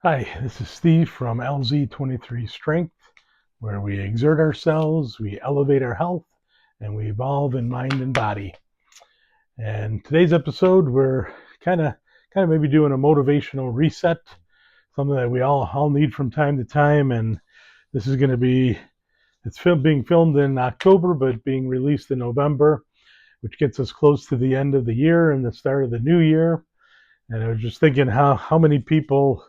Hi, this is Steve from LZ23 Strength, where we exert ourselves, we elevate our health, and we evolve in mind and body. And today's episode, we're kind of maybe doing a motivational reset, something that we all need from time to time. And this is going to be being filmed in October, but being released in November, which gets us close to the end of the year and the start of the new year. And I was just thinking how many people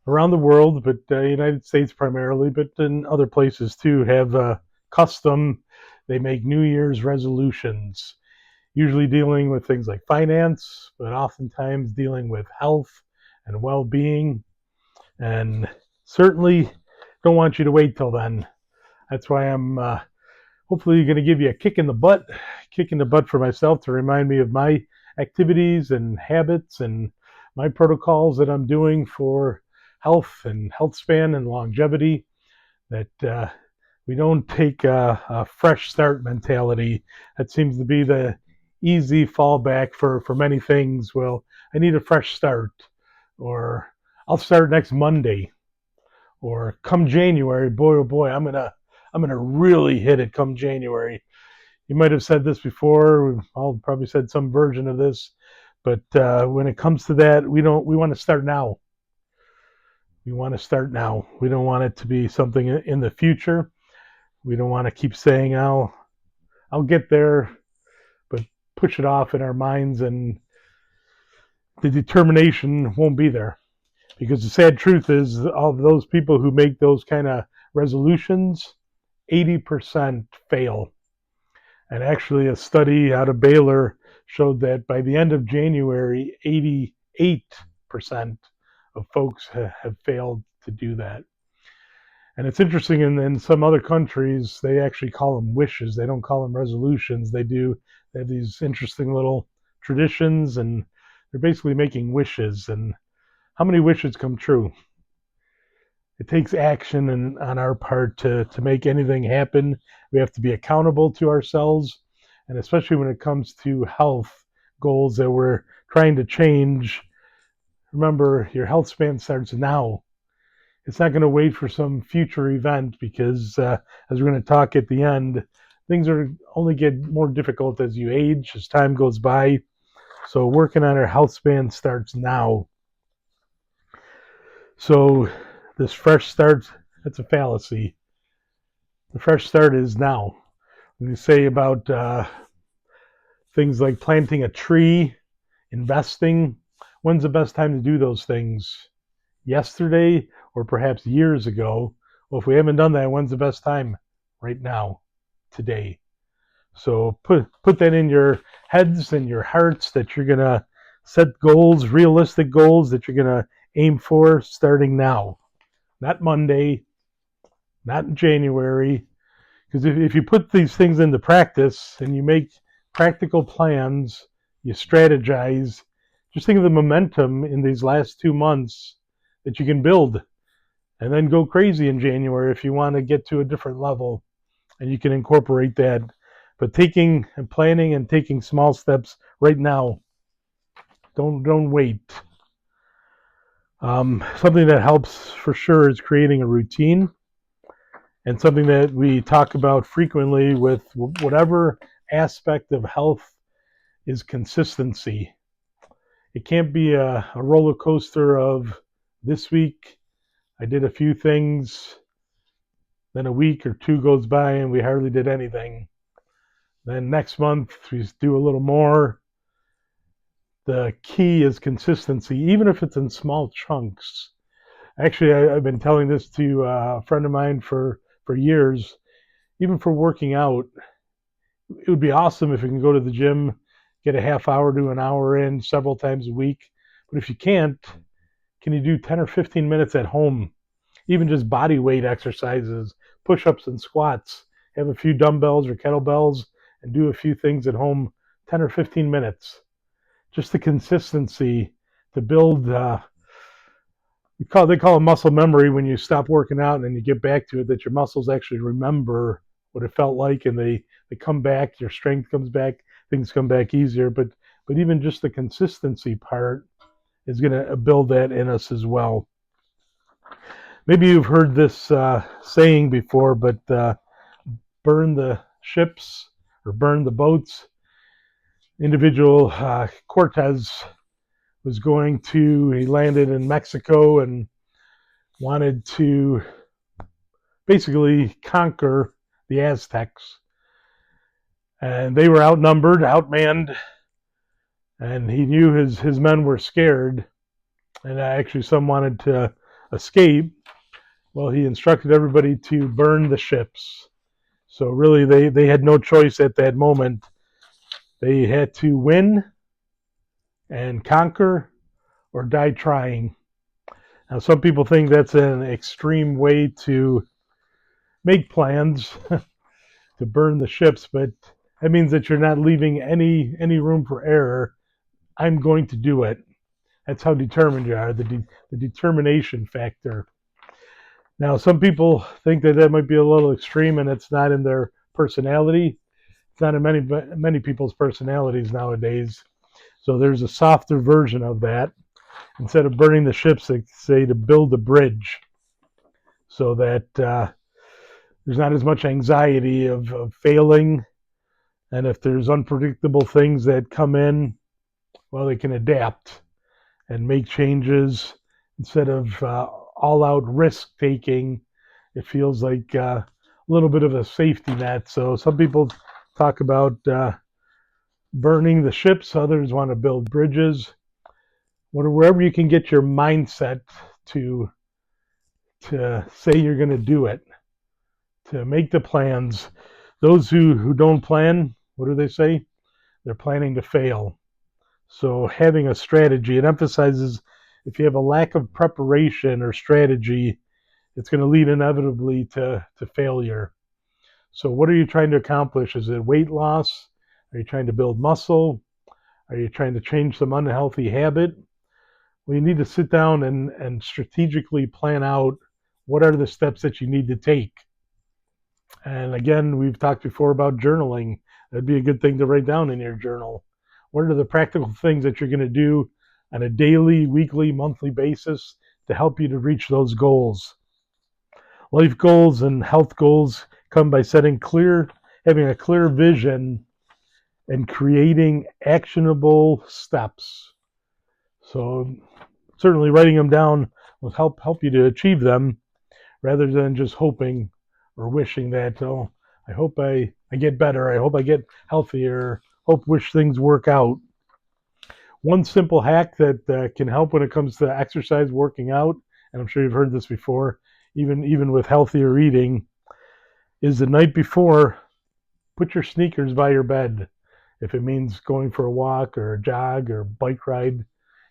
around the world, but United States primarily, but in other places too, have custom. They make New Year's resolutions, usually dealing with things like finance, but oftentimes dealing with health and well-being. And certainly don't want you to wait till then. That's why I'm hopefully going to give you a kick in the butt for myself to remind me of my activities and habits and my protocols that I'm doing for health and health span and longevity. That we don't take a fresh start mentality. That seems to be the easy fallback for many things. Well, I need a fresh start, or I'll start next Monday, or come January, boy oh boy, I'm gonna really hit it come January. You might have said this before. We've all probably said some version of this, but when it comes to that, we want to start now. We want to start now. We don't want it to be something in the future. We don't want to keep saying, I'll get there, but push it off in our minds, and the determination won't be there. Because the sad truth is, of those people who make those kind of resolutions, 80% fail. And actually, a study out of Baylor showed that by the end of January, 88% of folks have failed to do that. And it's interesting, in some other countries, they actually call them wishes. They don't call them resolutions. They have these interesting little traditions, and they're basically making wishes. And how many wishes come true? It takes action on our part to make anything happen. We have to be accountable to ourselves, and especially when it comes to health goals that we're trying to change. Remember, your health span starts now. It's not going to wait for some future event, because, as we're going to talk at the end, things are only get more difficult as you age, as time goes by. So working on our health span starts now. So this fresh start, that's a fallacy. The fresh start is now. When you say about things like planting a tree, investing, when's the best time to do those things? Yesterday or perhaps years ago? Well, if we haven't done that, when's the best time? Right now, today. So put that in your heads and your hearts, that you're gonna set goals, realistic goals that you're gonna aim for starting now, not Monday, not in January. Because if you put these things into practice and you make practical plans, you strategize, just think of the momentum in these last 2 months that you can build, and then go crazy in January if you want to get to a different level, and you can incorporate that. But taking and planning and taking small steps right now. Don't wait. Something that helps for sure is creating a routine, and something that we talk about frequently with whatever aspect of health is consistency. It can't be a roller coaster of, this week I did a few things, then a week or two goes by and we hardly did anything. Then next month we do a little more. The key is consistency, even if it's in small chunks. Actually, I've been telling this to a friend of mine for years. Even for working out, it would be awesome if you can go to the gym, get a half hour to an hour in several times a week. But if you can't, can you do 10 or 15 minutes at home? Even just body weight exercises, push ups and squats. Have a few dumbbells or kettlebells and do a few things at home, 10 or 15 minutes. Just the consistency to build. They call it muscle memory when you stop working out and then you get back to it, that your muscles actually remember what it felt like, and they come back, your strength comes back, things come back easier. But even just the consistency part is going to build that in us as well. Maybe you've heard this saying before, but burn the ships or burn the boats. Individual Cortez he landed in Mexico and wanted to basically conquer the Aztecs. And they were outnumbered, outmanned, and he knew his men were scared, and actually some wanted to escape. Well, he instructed everybody to burn the ships. So really, they had no choice at that moment. They had to win and conquer or die trying. Now, some people think that's an extreme way to make plans to burn the ships, but that means that you're not leaving any room for error. I'm going to do it. That's how determined you are, the determination factor. Now, some people think that might be a little extreme, and it's not in their personality. It's not in many people's personalities nowadays. So there's a softer version of that. Instead of burning the ships, they say to build a bridge, so that there's not as much anxiety of failing. And if there's unpredictable things that come in, well, they can adapt and make changes instead of all-out risk-taking. It feels like a little bit of a safety net. So some people talk about burning the ships. Others want to build bridges. Wherever you can get your mindset to say you're going to do it, to make the plans. Those who don't plan, what do they say? They're planning to fail. So having a strategy, it emphasizes if you have a lack of preparation or strategy, it's going to lead inevitably to failure. So what are you trying to accomplish? Is it weight loss? Are you trying to build muscle? Are you trying to change some unhealthy habit? Well, you need to sit down and strategically plan out what are the steps that you need to take. And again, we've talked before about journaling. That'd be a good thing to write down in your journal. What are the practical things that you're going to do on a daily, weekly, monthly basis to help you to reach those goals? Life goals and health goals come by having a clear vision and creating actionable steps. So certainly writing them down will help you to achieve them rather than just hoping or wishing that, oh, I hope I get better, I hope I get healthier, wish things work out. One simple hack that can help when it comes to exercise, working out, and I'm sure you've heard this before, even with healthier eating, is the night before, put your sneakers by your bed. If it means going for a walk or a jog or bike ride,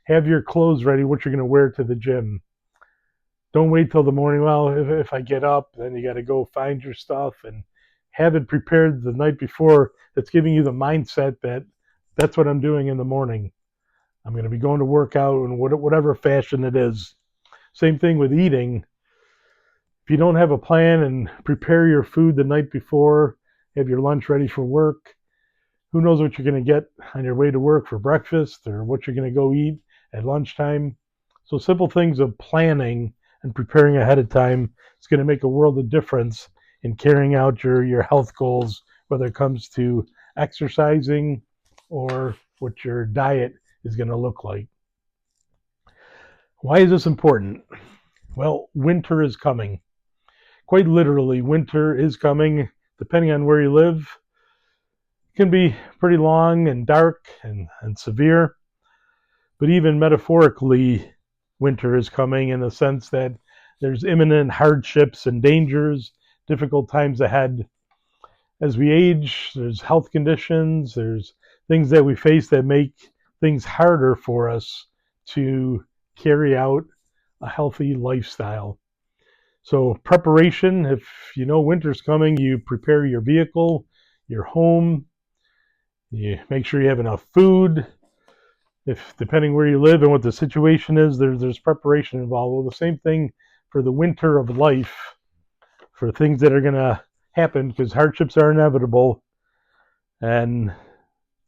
have your clothes ready, what you're going to wear to the gym. Don't wait till the morning. Well, if I get up, then you got to go find your stuff and have it prepared the night before. That's giving you the mindset that that's what I'm doing in the morning. I'm going to be going to work out in whatever fashion it is. Same thing with eating. If you don't have a plan and prepare your food the night before, have your lunch ready for work, who knows what you're going to get on your way to work for breakfast or what you're going to go eat at lunchtime. So simple things of planning and preparing ahead of time is going to make a world of difference in carrying out your health goals, whether it comes to exercising or what your diet is going to look like. Why is this important? Well, winter is coming. Quite literally, winter is coming. Depending on where you live, it can be pretty long and dark and severe. But even metaphorically, winter is coming in the sense that there's imminent hardships and dangers, difficult times ahead. As we age, there's health conditions, there's things that we face that make things harder for us to carry out a healthy lifestyle. So preparation, if you know winter's coming, you prepare your vehicle, your home, you make sure you have enough food. If depending where you live and what the situation is, there's preparation involved. Well, the same thing for the winter of life, for things that are going to happen, because hardships are inevitable and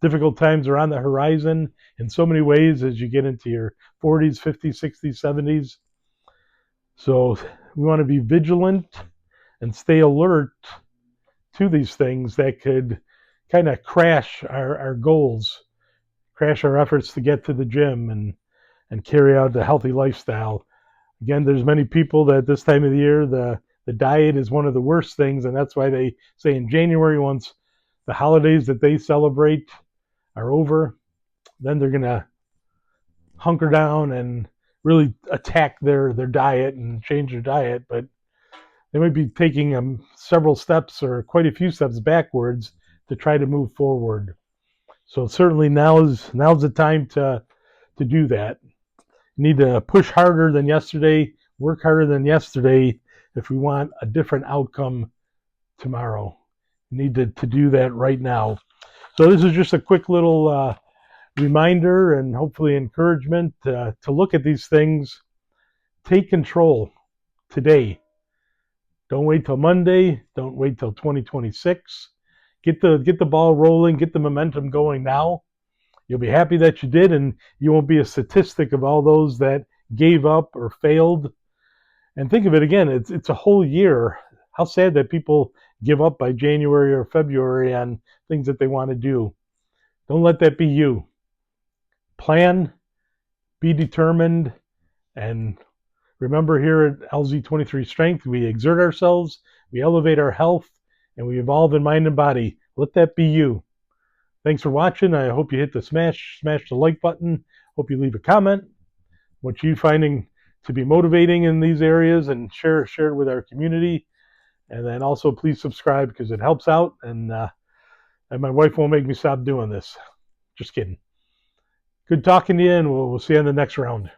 difficult times are on the horizon in so many ways as you get into your 40s, 50s, 60s, 70s. So we want to be vigilant and stay alert to these things that could kind of crash our goals, crash our efforts to get to the gym and carry out a healthy lifestyle. Again, there's many people that this time of the year, the diet is one of the worst things, and that's why they say in January, once the holidays that they celebrate are over, then they're going to hunker down and really attack their diet and change their diet. But they might be taking several steps or quite a few steps backwards to try to move forward. So certainly now's the time to do that. You need to push harder than yesterday, work harder than yesterday if we want a different outcome tomorrow. You need to do that right now. So this is just a quick little reminder and hopefully encouragement to look at these things. Take control today. Don't wait till Monday. Don't wait till 2026. Get the ball rolling. Get the momentum going now. You'll be happy that you did, and you won't be a statistic of all those that gave up or failed. And think of it again, it's a whole year. How sad that people give up by January or February on things that they want to do. Don't let that be you. Plan, be determined, and remember, here at LZ23 Strength, we exert ourselves, we elevate our health, and we evolve in mind and body. Let that be you. Thanks for watching. I hope you hit the smash the like button. Hope you leave a comment. What you finding to be motivating in these areas, and share it with our community. And then also please subscribe because it helps out, and my wife won't make me stop doing this. Just kidding. Good talking to you, and we'll see you in the next round.